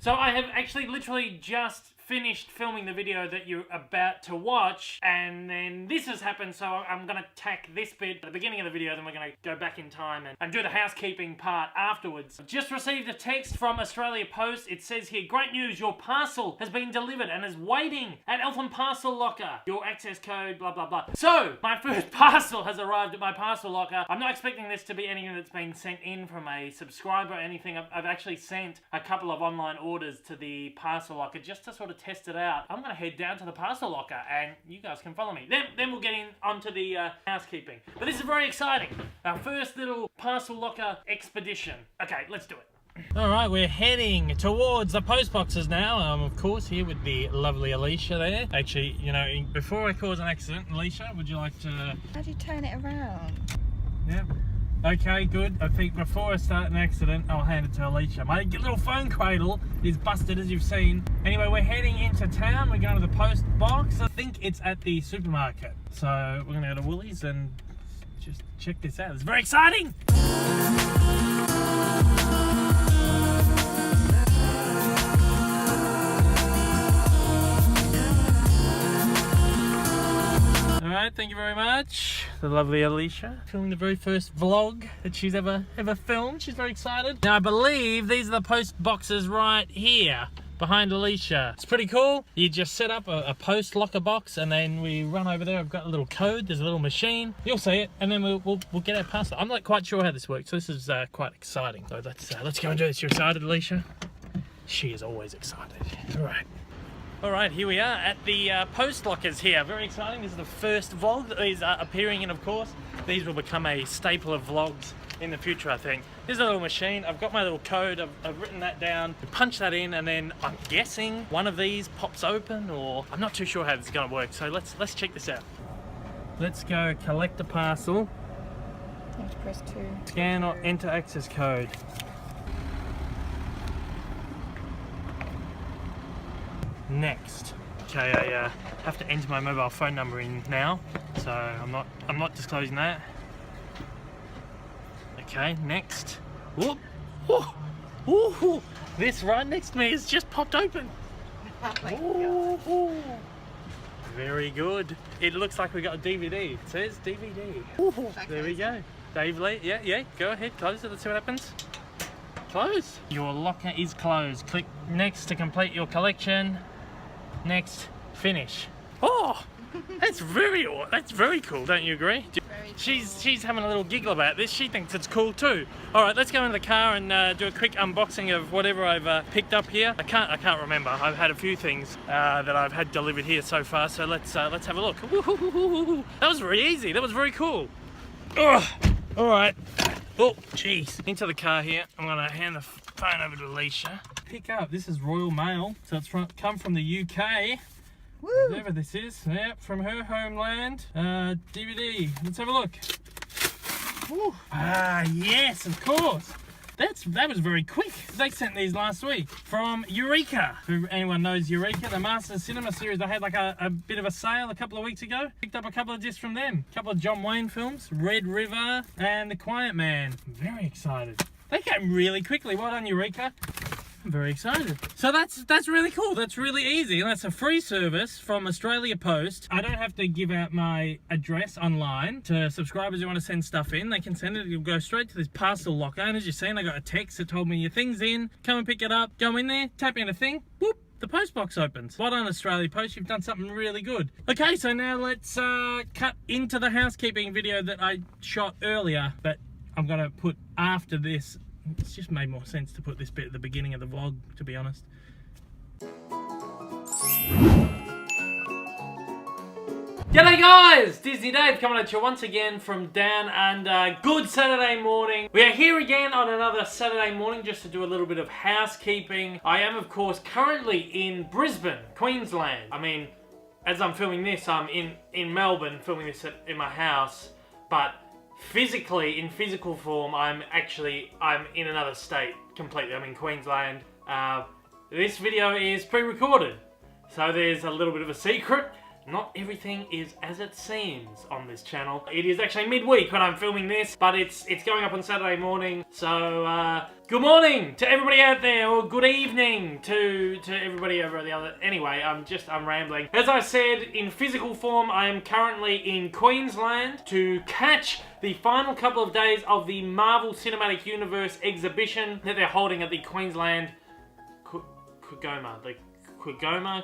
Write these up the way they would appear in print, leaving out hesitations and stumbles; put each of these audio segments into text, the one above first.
So I have actually literally just finished filming the video that you're about to watch, and then this has happened, so I'm gonna tack this bit at the beginning of the video, then we're gonna go back in time and do the housekeeping part afterwards. I've just received a text from Australia Post. It says here, great news, your parcel has been delivered and is waiting at Elfin Parcel Locker. Your access code, blah, blah, blah. So, my first parcel has arrived at my parcel locker. I'm not expecting this to be anything that's been sent in from a subscriber or anything. I've actually sent a couple of online orders to the parcel locker just to sort of test it out. I'm gonna head down to the parcel locker and you guys can follow me. Then we'll get in onto the housekeeping. But this is very exciting. Our first little parcel locker expedition. Okay, let's do it. Alright, we're heading towards the post boxes now. Of course, here with the lovely Alicia there. Actually, you know, before I cause an accident, Alicia, would you like to... How do you turn it around? Yeah. Okay, good. I think before I start an accident, I'll hand it to Alicia. My little phone cradle is busted, as you've seen. Anyway, we're heading into town. We're going to the post box. I think it's at the supermarket. So we're going to go to Woolies and just check this out. It's very exciting! Alright, thank you very much. The lovely Alicia filming the very first vlog that she's ever filmed. She's very excited. Now I believe these are the post boxes right here behind Alicia. It's pretty cool. You just set up a post locker box and then we run over there. I've got a little code. There's a little machine. You'll see it, and then we'll get our parcel. I'm not quite sure how this works, so this is quite exciting. So let's go and do this. You excited, Alicia? She is always excited. All right. Alright, here we are at the post lockers here. Very exciting. This is the first vlog that these are appearing in, of course. These will become a staple of vlogs in the future, I think. Here's a little machine. I've got my little code. I've written that down. Punch that in, and then I'm guessing one of these pops open, or I'm not too sure how this is going to work. So let's check this out. Let's go collect a parcel. You have to press 2. Scan or enter access code. Next. Okay, I have to enter my mobile phone number in now, so I'm not disclosing that. Okay, next. Whoop! Ooh, this right next to me has just popped open. Ooh, very good. It looks like we got a DVD. It says DVD. Ooh, there we go. Dave Lee, yeah. Go ahead, close it. Let's see what happens. Close. Your locker is closed. Click next to complete your collection. Next, finish. Oh, that's very cool, don't you agree? She's having a little giggle about this. She thinks it's cool too. All right, let's go into the car and do a quick unboxing of whatever I've picked up here. I can't remember. I've had a few things that I've had delivered here so far. So let's have a look. That was very easy. That was very cool. All right. Oh, jeez. Into the car here. I'm gonna hand the phone over to Alicia. Pick up. This is Royal Mail, so it's come from the UK. Woo. Whatever this is. Yeah, from her homeland. DVD. Let's have a look. Woo. Ah, yes, of course. That was very quick. They sent these last week from Eureka. If anyone knows Eureka, the Masters Cinema series, they had like a bit of a sale a couple of weeks ago. Picked up a couple of discs from them. A couple of John Wayne films, Red River and The Quiet Man. I'm very excited. They came really quickly. Well done, Eureka. I'm very excited. So that's really cool. That's really easy. And that's a free service from Australia Post. I don't have to give out my address online to subscribers who want to send stuff in. They can send it. It'll go straight to this parcel locker. And as you've seen, I got a text that told me your thing's in. Come and pick it up. Go in there. Tap in a thing. Whoop. The post box opens. Well done, Australia Post. You've done something really good. Okay, so now let's cut into the housekeeping video that I shot earlier, but I'm going to put after this. It's just made more sense to put this bit at the beginning of the vlog, to be honest. G'day guys! Disney Dave coming at you once again from down under. Good Saturday morning. We are here again on another Saturday morning just to do a little bit of housekeeping. I am, of course, currently in Brisbane, Queensland. I mean, as I'm filming this, I'm in Melbourne filming this in my house, but physically, in physical form, I'm in another state completely. I'm in Queensland. This video is pre-recorded, so there's a little bit of a secret not everything is as it seems on this channel. It is actually midweek when I'm filming this, but it's going up on Saturday morning. So, good morning to everybody out there, or good evening to everybody over the other. Anyway, I'm rambling. As I said, in physical form, I am currently in Queensland to catch the final couple of days of the Marvel Cinematic Universe exhibition that they're holding at the Queensland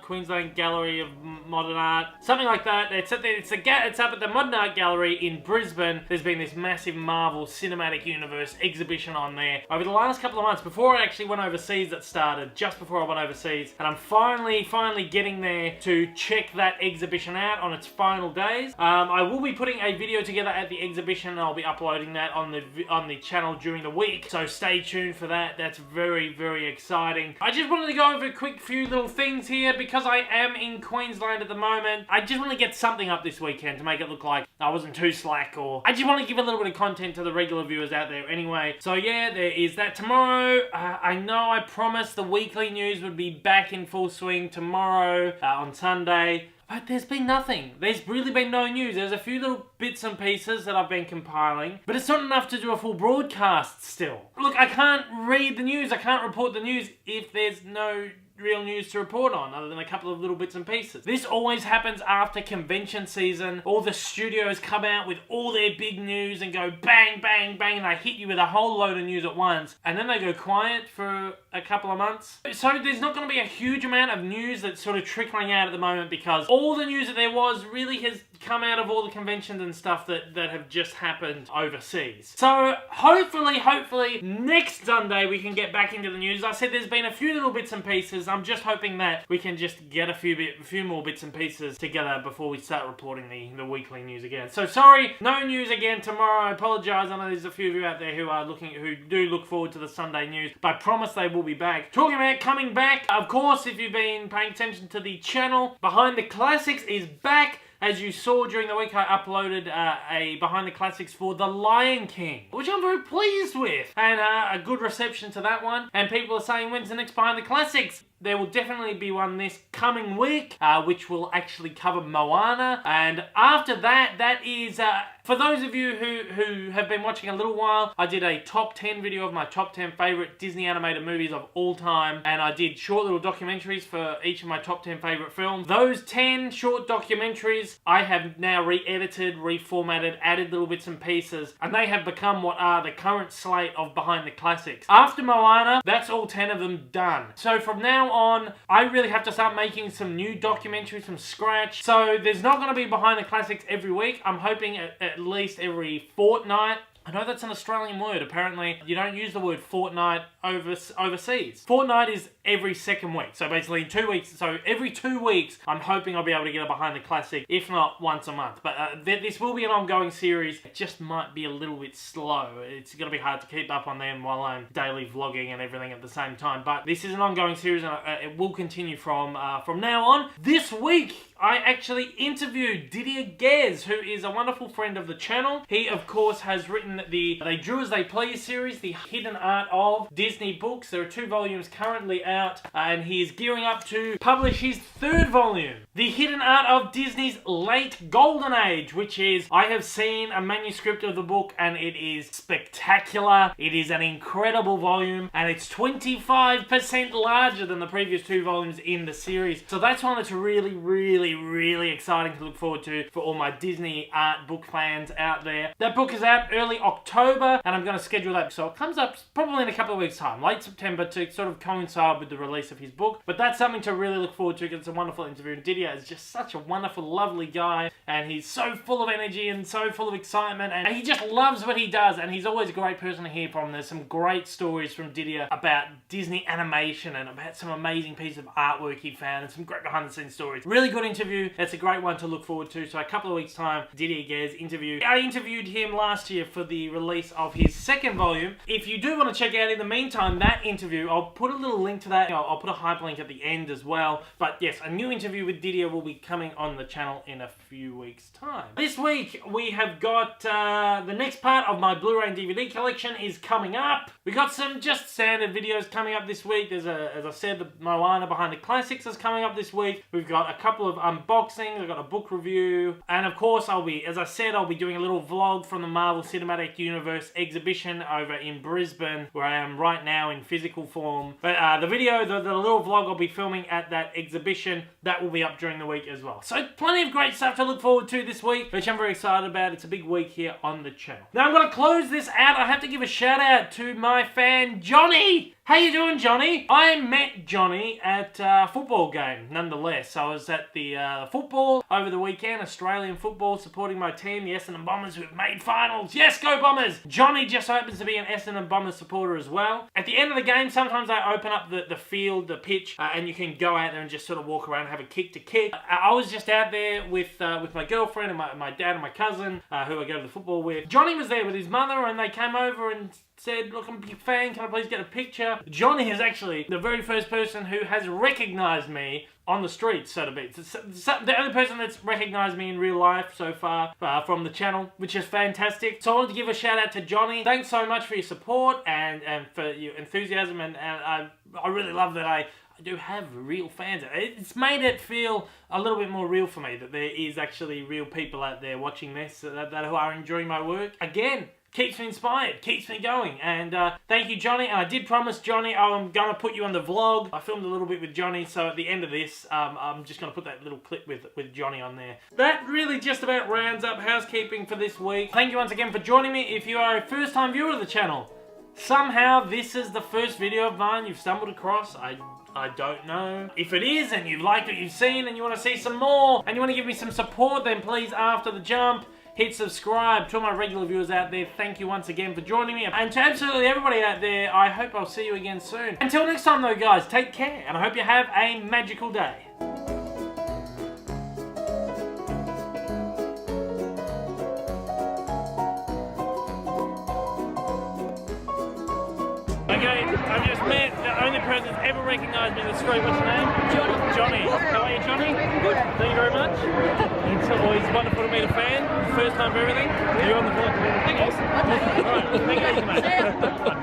Queensland Gallery of Modern Art, something like that. It's up at the Modern Art Gallery in Brisbane. There's been this massive Marvel Cinematic Universe exhibition on there over the last couple of months before I actually went overseas. That started just before I went overseas, and I'm finally getting there to check that exhibition out on its final days. I will be putting a video together at the exhibition, and I'll be uploading that on the channel during the week. So stay tuned for that. That's very exciting. I just wanted to go over a quick few little things here because I am in Queensland at the moment. I just want to get something up this weekend to make it look like I wasn't too slack, or I just want to give a little bit of content to the regular viewers out there anyway. So yeah, there is that tomorrow. I know I promised the weekly news would be back in full swing tomorrow on Sunday. But there's been nothing. There's really been no news. There's a few little bits and pieces that I've been compiling, but it's not enough to do a full broadcast still. Look, I can't read the news, I can't report the news if there's no real news to report on, other than a couple of little bits and pieces. This always happens after convention season. All the studios come out with all their big news and go bang, bang, bang, and they hit you with a whole load of news at once, and then they go quiet for a couple of months. So there's not going to be a huge amount of news that's sort of trickling out at the moment, because all the news that there was really has come out of all the conventions and stuff that have just happened overseas. So hopefully next Sunday we can get back into the news. I said there's been a few little bits and pieces. I'm just hoping that we can just get a few more bits and pieces together before we start reporting the weekly news again. So sorry, no news again tomorrow. I apologise. I know there's a few of you out there who do look forward to the Sunday news, but I promise they will be back. Talking about coming back, of course, if you've been paying attention to the channel, Behind the Classics is back. As you saw during the week, I uploaded a Behind the Classics for The Lion King, which I'm very pleased with, and a good reception to that one. And people are saying, when's the next Behind the Classics? There will definitely be one this coming week, which will actually cover Moana. And after that, that is... for those of you who have been watching a little while, I did a top 10 video of my top 10 favourite Disney animated movies of all time. And I did short little documentaries for each of my top 10 favourite films. Those 10 short documentaries, I have now re-edited, reformatted, added little bits and pieces. And they have become what are the current slate of Behind the Classics. After Moana, that's all 10 of them done. So from now on, I really have to start making some new documentaries from scratch. So there's not going to be Behind the Classics every week. I'm hoping at least every fortnight. I know that's an Australian word. Apparently, you don't use the word fortnight overseas. Fortnight is every second week. So basically in 2 weeks. So every 2 weeks, I'm hoping I'll be able to get a Behind the Classic, if not once a month. But this will be an ongoing series. It just might be a little bit slow. It's going to be hard to keep up on them while I'm daily vlogging and everything at the same time. But this is an ongoing series, and it will continue from now on. This week, I actually interviewed Didier Guez, who is a wonderful friend of the channel. He, of course, has written the They Drew As They Please series, The Hidden Art of Disney books. There are 2 volumes currently out, and he is gearing up to publish his 3rd volume, The Hidden Art of Disney's Late Golden Age, which is, I have seen a manuscript of the book, and it is spectacular. It is an incredible volume, and it's 25% larger than the previous 2 volumes in the series. So that's one that's really exciting to look forward to for all my Disney art book fans out there. That book is out early October, and I'm going to schedule that so it comes up probably in a couple of weeks' time, late September, to sort of coincide with the release of his book. But that's something to really look forward to, because it's a wonderful interview. And Didier is just such a wonderful, lovely guy, and he's so full of energy and so full of excitement, and he just loves what he does, and he's always a great person to hear from. There's some great stories from Didier about Disney animation and about some amazing pieces of artwork he found, and some great behind-the-scenes stories. Really good interview. That's a great one to look forward to. So a couple of weeks' time, Didier Guez interview. I interviewed him last year for the the release of his second volume. If you do want to check out in the meantime that interview, I'll put a little link to that. I'll put a hyperlink at the end as well. But yes, a new interview with Didier will be coming on the channel in a few weeks' time. This week we have got the next part of my Blu-ray and DVD collection is coming up. We got some just standard videos coming up this week. There's as I said, the Moana Behind the Classics is coming up this week. We've got a couple of unboxings. I've got a book review, and of course I'll be doing a little vlog from the Marvel Cinematic Universe exhibition over in Brisbane, where I am right now in physical form. But the little vlog I'll be filming at that exhibition, that will be up during the week as well. So plenty of great stuff to look forward to this week, which I'm very excited about. It's a big week here on the channel. Now I'm going to close this out. I have to give a shout out to my fan Johnny. How you doing, Johnny? I met Johnny at a football game, nonetheless. I was at the football over the weekend, Australian football, supporting my team, the Essendon Bombers, who have made finals. Yes, go Bombers! Johnny just happens to be an Essendon Bombers supporter as well. At the end of the game, sometimes I open up the field, the pitch, and you can go out there and just sort of walk around and have a kick to kick. I was just out there with my girlfriend and my dad and my cousin, who I go to the football with. Johnny was there with his mother, and they came over and said, look, I'm a big fan, can I please get a picture? Johnny is actually the very first person who has recognized me on the streets, so to be. The only person that's recognized me in real life so far from the channel, which is fantastic. So I wanted to give a shout out to Johnny. Thanks so much for your support and for your enthusiasm, and I really love that I do have real fans. It's made it feel a little bit more real for me, that there is actually real people out there watching this that who are enjoying my work. Again, keeps me inspired, keeps me going, and thank you, Johnny. And I did promise Johnny I'm going to put you on the vlog. I filmed a little bit with Johnny, so at the end of this, I'm just going to put that little clip with Johnny on there. That really just about rounds up housekeeping for this week. Thank you once again for joining me. If you are a first-time viewer of the channel, somehow this is the first video of mine you've stumbled across, I don't know. If it is, and you've liked what you've seen, and you want to see some more, and you want to give me some support, then please, after the jump, hit subscribe. To all my regular viewers out there, thank you once again for joining me. And to absolutely everybody out there, I hope I'll see you again soon. Until next time though, guys, take care, and I hope you have a magical day. Okay, I've just met the only person that's ever recognised me in the street. What's your name? Johnny. How are you, Johnny? Good. Thank you very much. It's always wonderful to meet a fan. First time for everything. You're on the vlog. Thank you. Alright, thank you, mate.